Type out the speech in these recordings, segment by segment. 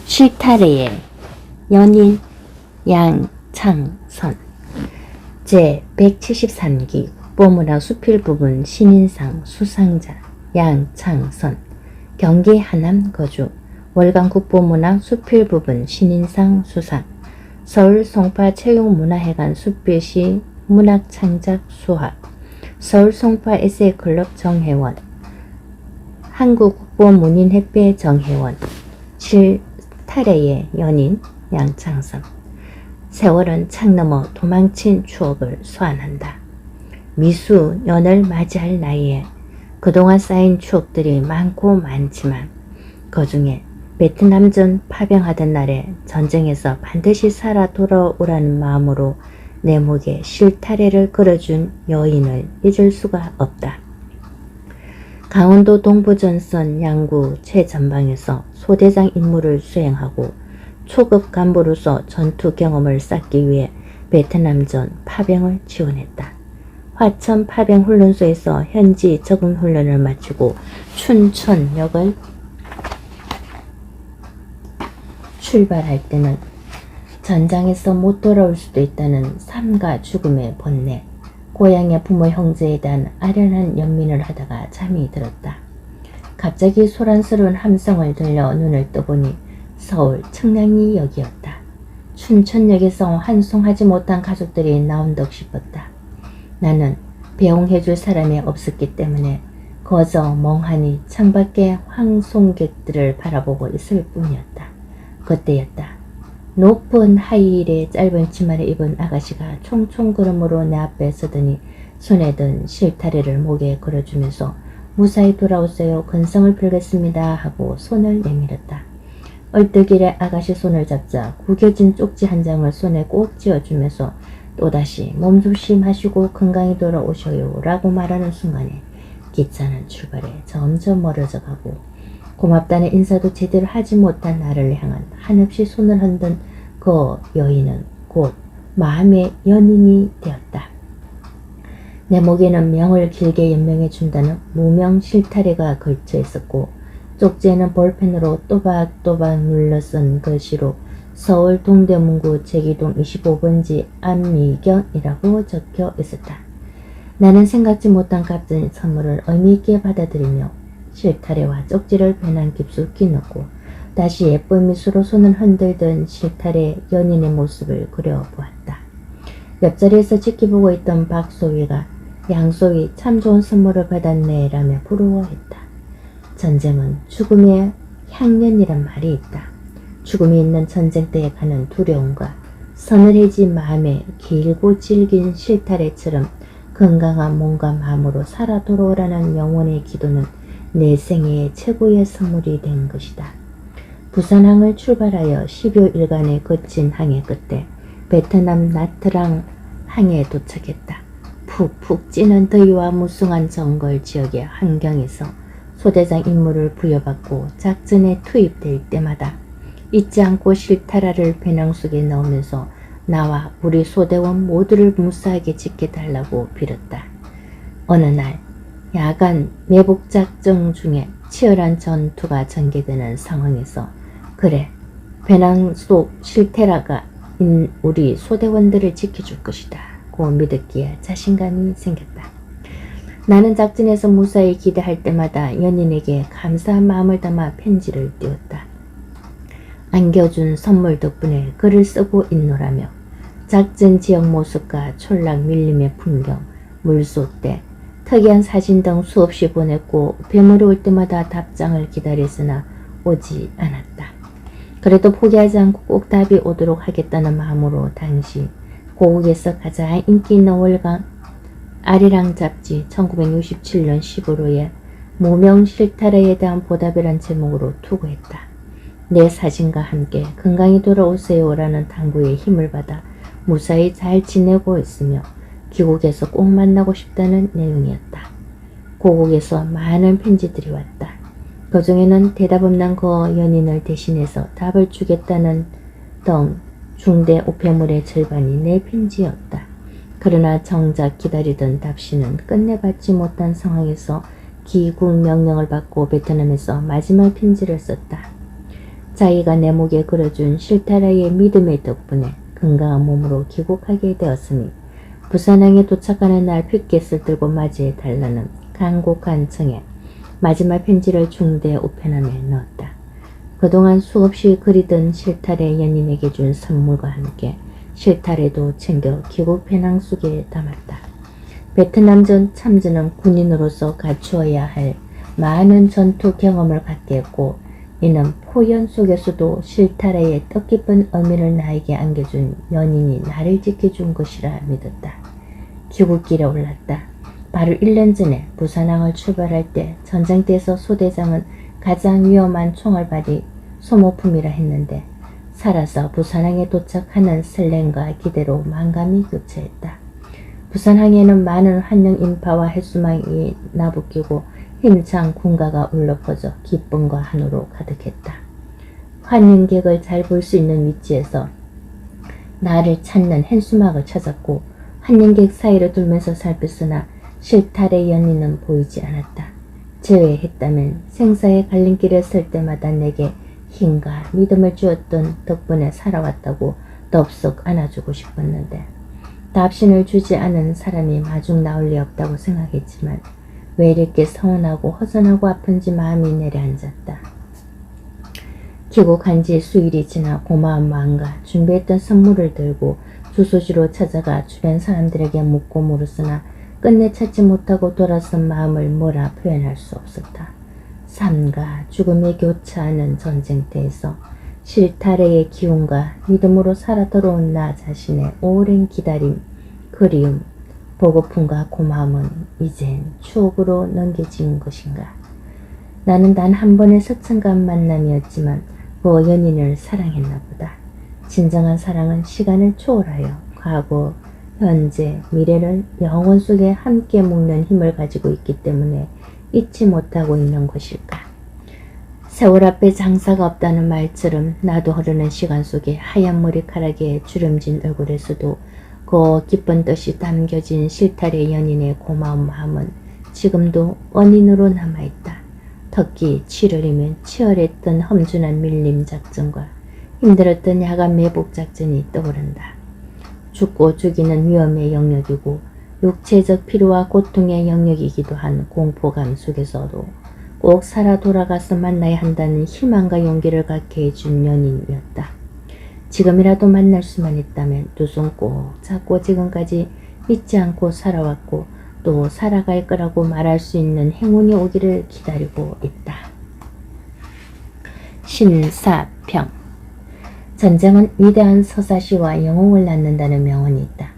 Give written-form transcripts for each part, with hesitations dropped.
실타래의 연인 양창선 제173기 국보문학 수필부분 신인상 수상자 양창선 경기 하남 거주 월간 국보문학 수필부분 신인상 수상 서울 송파 체육문화회관 수필시 문학창작 수학 서울 송파 에세이클럽 정회원 한국국보문인협회 정회원 실타래의 연인 양창선 세월은 창 넘어 도망친 추억을 소환한다. 미수년을 맞이할 나이에 그동안 쌓인 추억들이 많고 많지만 그 중에 베트남전 파병하던 날에 전쟁에서 반드시 살아 돌아오라는 마음으로 내 목에 실타래를 걸어준 여인을 잊을 수가 없다. 강원도 동부전선 양구 최전방에서 소대장 임무를 수행하고 초급 간부로서 전투 경험을 쌓기 위해 베트남전 파병을 지원했다. 화천 파병훈련소에서 현지 적응 훈련을 마치고 춘천역을 출발할 때는 전장에서 못 돌아올 수도 있다는 삶과 죽음의 번뇌, 고향의 부모 형제에 대한 아련한 연민을 하다가 잠이 들었다. 갑자기 소란스러운 함성을 들려 눈을 떠보니 서울 청량리역이었다. 춘천역에서 환송하지 못한 가족들이 나온 듯 싶었다. 나는 배웅해줄 사람이 없었기 때문에 거저 멍하니 창밖의 황송객들을 바라보고 있을 뿐이었다. 그때였다. 높은 하이힐에 짧은 치마를 입은 아가씨가 총총 걸음으로 내 앞에 서더니 손에 든 실타래를 목에 걸어주면서 무사히 돌아오세요. 근성을 빌겠습니다 하고 손을 내밀었다. 얼뜨길에 아가씨 손을 잡자 구겨진 쪽지 한 장을 손에 꼭 쥐어주면서 또다시 몸 조심하시고 건강히 돌아오셔요 라고 말하는 순간에 기차는 출발해 점점 멀어져 가고 고맙다는 인사도 제대로 하지 못한 나를 향한 한없이 손을 흔든 그 여인은 곧 마음의 연인이 되었다. 내 목에는 명을 길게 연명해 준다는 무명 실타래가 걸쳐 있었고 쪽지에는 볼펜으로 또박또박 눌러 쓴 글씨로 서울 동대문구 제기동 25번지 안미경이라고 적혀 있었다. 나는 생각지 못한 값진 선물을 의미있게 받아들이며 실타래와 쪽지를 배낭 깊숙이 넣고 다시 예쁜 미소로 손을 흔들던 실타래 연인의 모습을 그려보았다. 옆자리에서 지켜보고 있던 박소위가 양소위 참 좋은 선물을 받았네 라며 부러워했다. 전쟁은 죽음의 향연이란 말이 있다. 죽음이 있는 전쟁 때에 가는 두려움과 서늘해진 마음에 길고 질긴 실타래처럼 건강한 몸과 마음으로 살아 돌아오라는 영혼의 기도는 내 생애의 최고의 선물이 된 것이다. 부산항을 출발하여 10여일간의 거친 항해 끝에 베트남 나트랑 항에 도착했다. 푹푹 찌는 더위와 무성한 정글 지역의 환경에서 소대장 임무를 부여받고 작전에 투입될 때마다 잊지 않고 실타래를 배낭 속에 넣으면서 나와 우리 소대원 모두를 무사하게 지켜달라고 빌었다. 어느 날 야간 매복작전 중에 치열한 전투가 전개되는 상황에서 그래, 배낭 속 실타래가 우리 소대원들을 지켜줄 것이다 고 믿었기에 자신감이 생겼다. 나는 작전에서 무사히 기대할 때마다 연인에게 감사한 마음을 담아 편지를 띄웠다. 안겨준 선물 덕분에 글을 쓰고 있노라며 작전 지역 모습과 촌락 밀림의 풍경, 물소대, 특이한 사진 등 수없이 보냈고 배물이 올 때마다 답장을 기다렸으나 오지 않았다. 그래도 포기하지 않고 꼭 답이 오도록 하겠다는 마음으로 당시 고국에서 가장 인기 있는 월간 아리랑 잡지 1967년 10월호에 무명 실타래에 대한 보답이란 제목으로 투고했다. 내 사진과 함께 건강히 돌아오세요 라는 당부에 힘을 받아 무사히 잘 지내고 있으며 귀국에서 꼭 만나고 싶다는 내용이었다. 고국에서 많은 편지들이 왔다. 그 중에는 대답 없는 그 연인을 대신해서 답을 주겠다는 등 중대 우편물의 절반이 내 편지였다. 그러나 정작 기다리던 답신은 끝내 받지 못한 상황에서 기국 명령을 받고 베트남에서 마지막 편지를 썼다. 자기가 내 목에 걸어준 실타래의 믿음의 덕분에 건강한 몸으로 귀국하게 되었으니 부산항에 도착하는 날 피켓을 들고 맞이해 달라는 간곡한 청에 마지막 편지를 중대 우편함에 넣었다. 그동안 수없이 그리던 실타래 연인에게 준 선물과 함께 실타래도 챙겨 귀국 배낭 속에 담았다. 베트남전 참전은 군인으로서 갖추어야 할 많은 전투 경험을 갖게 했고 이는 포연 속에서도 실타래의 뜻깊은 의미를 나에게 안겨준 연인이 나를 지켜준 것이라 믿었다. 귀국길에 올랐다. 바로 1년 전에 부산항을 출발할 때 전쟁터에서 소대장은 가장 위험한 총알발이 소모품이라 했는데 살아서 부산항에 도착하는 설렘과 기대로 만감이 교차했다. 부산항에는 많은 환영 인파와 해수망이 나부끼고 힘찬 군가가 울려 퍼져 기쁨과 한우로 가득했다. 환영객을 잘 볼 수 있는 위치에서 나를 찾는 현수막을 찾았고 환영객 사이를 돌면서 살폈으나 실타래 연인은 보이지 않았다. 제외했다면 생사의 갈림길에 설 때마다 내게 힘과 믿음을 주었던 덕분에 살아왔다고 덥석 안아주고 싶었는데 답신을 주지 않은 사람이 마중 나올 리 없다고 생각했지만 왜 이렇게 서운하고 허전하고 아픈지 마음이 내려앉았다. 귀국한 지 수일이 지나 고마운 마음과 준비했던 선물을 들고 주소지로 찾아가 주변 사람들에게 묻고 물었으나 끝내 찾지 못하고 돌아선 마음을 뭐라 표현할 수 없었다. 삶과 죽음이 교차하는 전쟁터에서 실타래의 기운과 믿음으로 살아 돌아온 나 자신의 오랜 기다림, 그리움, 보고픔과 고마움은 이젠 추억으로 넘겨진 것인가. 나는 단 한 번의 서천간 만남이었지만 그 연인을 사랑했나 보다. 진정한 사랑은 시간을 초월하여 과거, 현재, 미래를 영혼 속에 함께 묶는 힘을 가지고 있기 때문에 잊지 못하고 있는 것일까. 세월 앞에 장사가 없다는 말처럼 나도 흐르는 시간 속에 하얀 머리카락에 주름진 얼굴에서도 그 기쁜 뜻이 담겨진 실타래 연인의 고마운 마음은 지금도 원인으로 남아있다. 특히 7월이면 치열했던 험준한 밀림 작전과 힘들었던 야간 매복 작전이 떠오른다. 죽고 죽이는 위험의 영역이고 육체적 피로와 고통의 영역이기도 한 공포감 속에서도 꼭 살아 돌아가서 만나야 한다는 희망과 용기를 갖게 해준 연인이었다. 지금이라도 만날 수만 있다면 두 손 꼭 잡고 지금까지 잊지 않고 살아왔고 또 살아갈 거라고 말할 수 있는 행운이 오기를 기다리고 있다. 신사평. 전쟁은 위대한 서사시와 영웅을 낳는다는 명언이 있다.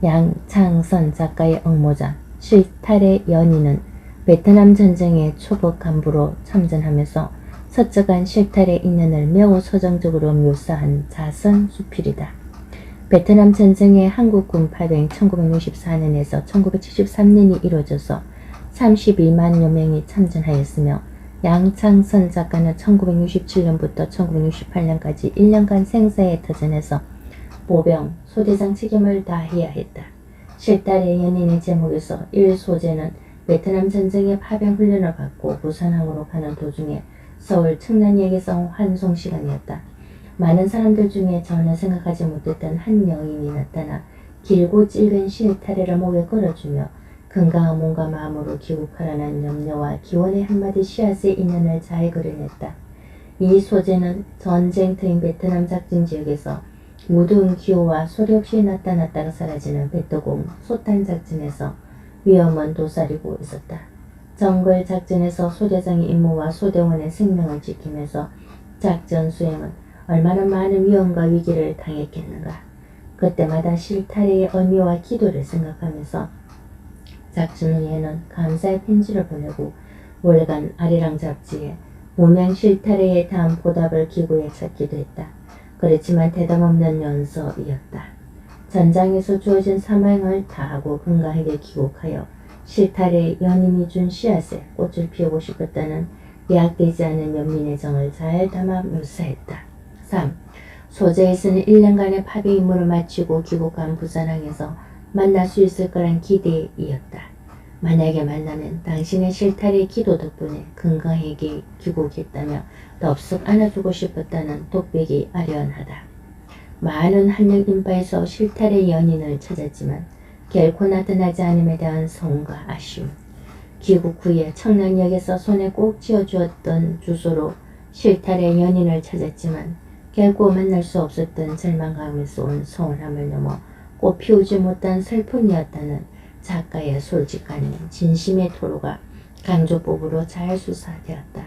양창선 작가의 응모자 실타래 연인은 베트남 전쟁의 초보 간부로 참전하면서 서적한 실타래 인연을 매우 서정적으로 묘사한 자선 수필이다. 베트남 전쟁의 한국군 파병 1964년에서 1973년이 이루어져서 31만여 명이 참전하였으며 양창선 작가는 1967년부터 1968년까지 1년간 생사의 터전에서 보병, 소대장 책임을 다해야 했다. 실타래 연인의 제목에서 1소재는 베트남 전쟁의 파병 훈련을 받고 부산항으로 가는 도중에 서울 청량역에서 환송 시간이었다. 많은 사람들 중에 전혀 생각하지 못했던 한 여인이 나타나 길고 찔긴 실타래를 목에 걸어주며 건강한 몸과 마음으로 귀국하라는 염려와 기원의 한마디 씨앗의 인연을 잘 그려냈다. 이 소재는 전쟁터인 베트남 작전 지역에서 무더운 기후와 소리 없이 나타났다가 사라지는 베트공 소탄 작전에서 위험은 도사리고 있었다. 정글 작전에서 소대장의 임무와 소대원의 생명을 지키면서 작전 수행은 얼마나 많은 위험과 위기를 당했겠는가. 그때마다 실타래의 의미와 기도를 생각하면서 작전 후에는 감사의 편지를 보내고 월간 아리랑 잡지에 무명 실타래에 대한 보답을 기구에 찾기도 했다. 그렇지만 대담 없는 연서이었다. 전장에서 주어진 사명을 다하고 건강하게 귀국하여 실타래 연인이 준 씨앗에 꽃을 피우고 싶었다는 예약되지 않은 연민의 정을 잘 담아 묘사했다. 3. 소재에서는 1년간의 파병 임무를 마치고 귀국한 부산항에서 만날 수 있을 거란 기대이었다. 만약에 만나면 당신의 실타래 기도 덕분에 건강하게 귀국했다며 덥석 안아주고 싶었다는 독백이 아련하다. 많은 한력 인파에서 실타래 연인을 찾았지만 결코 나타나지 않음에 대한 서운과 아쉬움. 귀국 후에 청량역에서 손에 꼭 쥐어주었던 주소로 실타래 연인을 찾았지만 결코 만날 수 없었던 절망감에서 온 서운함을 넘어 꽃 피우지 못한 슬픔이었다는 작가의 솔직한 진심의 토로가 강조법으로 잘 수사되었다.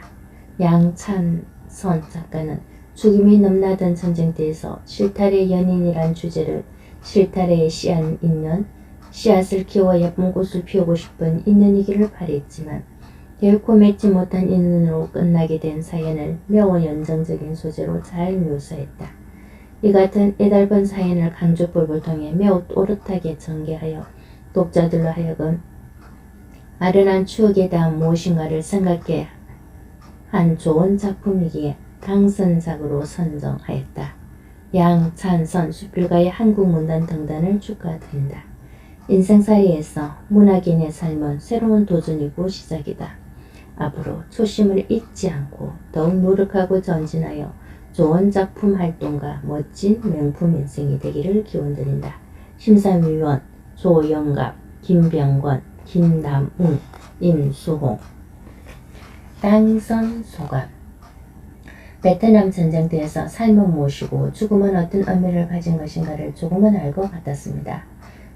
양찬선 작가는 죽음이 넘나든 전쟁터에서 실타래 연인이란 주제를 실타래의 씨앗 있는 씨앗을 키워 예쁜 꽃을 피우고 싶은 인연이기를 바랬지만 결코 맺지 못한 인연으로 끝나게 된 사연을 매우 연정적인 소재로 잘 묘사했다. 이 같은 애달픈 사연을 강조법을 통해 매우 또렷하게 전개하여 독자들로 하여금 아련한 추억에 대한 무엇인가를 생각해 한 좋은 작품이기에 당선작으로 선정하였다. 양찬선 수필가의 한국문단 등단을 축하드린다. 인생살이에서 문학인의 삶은 새로운 도전이고 시작이다. 앞으로 초심을 잊지 않고 더욱 노력하고 전진하여 좋은 작품 활동과 멋진 명품 인생이 되기를 기원드린다. 심사위원 조영갑, 김병권, 김남웅, 임수홍. 당선 소감. 베트남 전쟁터에서 삶은 무엇이고 죽음은 어떤 의미를 가진 것인가를 조금은 알 것 같았습니다.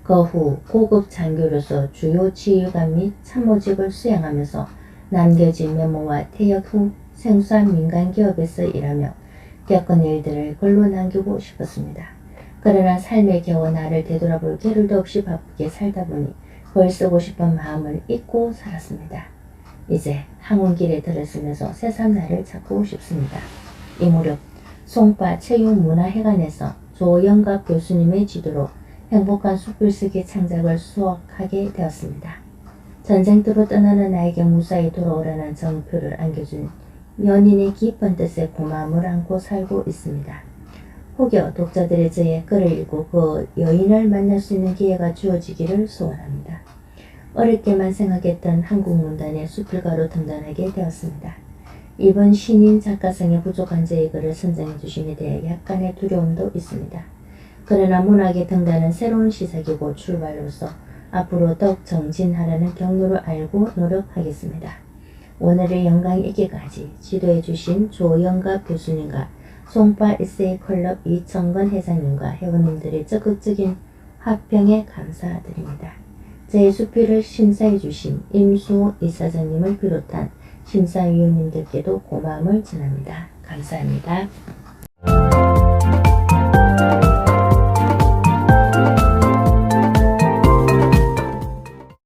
그 후 고급 장교로서 주요 지휘관 및 참모직을 수행하면서 남겨진 메모와 퇴역 후 생소한 민간기업에서 일하며 겪은 일들을 글로 남기고 싶었습니다. 그러나 삶의 겨우 나를 되돌아볼 겨를도 없이 바쁘게 살다 보니 글 쓰고 싶은 마음을 잊고 살았습니다. 이제 항운길에 들었으면서 새삼 나를 찾고 싶습니다. 이 무렵 송파 체육문화회관에서 조영갑 교수님의 지도로 행복한 숲글쓰기 창작을 수확하게 되었습니다. 전쟁터로 떠나는 나에게 무사히 돌아오라는 정표를 안겨준 연인의 깊은 뜻에 고마움을 안고 살고 있습니다. 혹여 독자들의 저의 글을 읽고 그 여인을 만날 수 있는 기회가 주어지기를 소원합니다. 어렵게만 생각했던 한국문단의 수필가로 등단하게 되었습니다. 이번 신인 작가성에 부족한 저의 글을 선정해 주심에 대해 약간의 두려움도 있습니다. 그러나 문학의 등단은 새로운 시작이고 출발로서 앞으로 더욱 정진하라는 경로를 알고 노력하겠습니다. 오늘의 영광이기까지 지도해 주신 조영갑 교수님과 송파 에세이 클럽 이청건 회장님과 회원님들의 적극적인 화평에 감사드립니다. 제 수필을 심사해 주신 임수호 이사장님을 비롯한 심사위원님들께도 고마움을 전합니다. 감사합니다.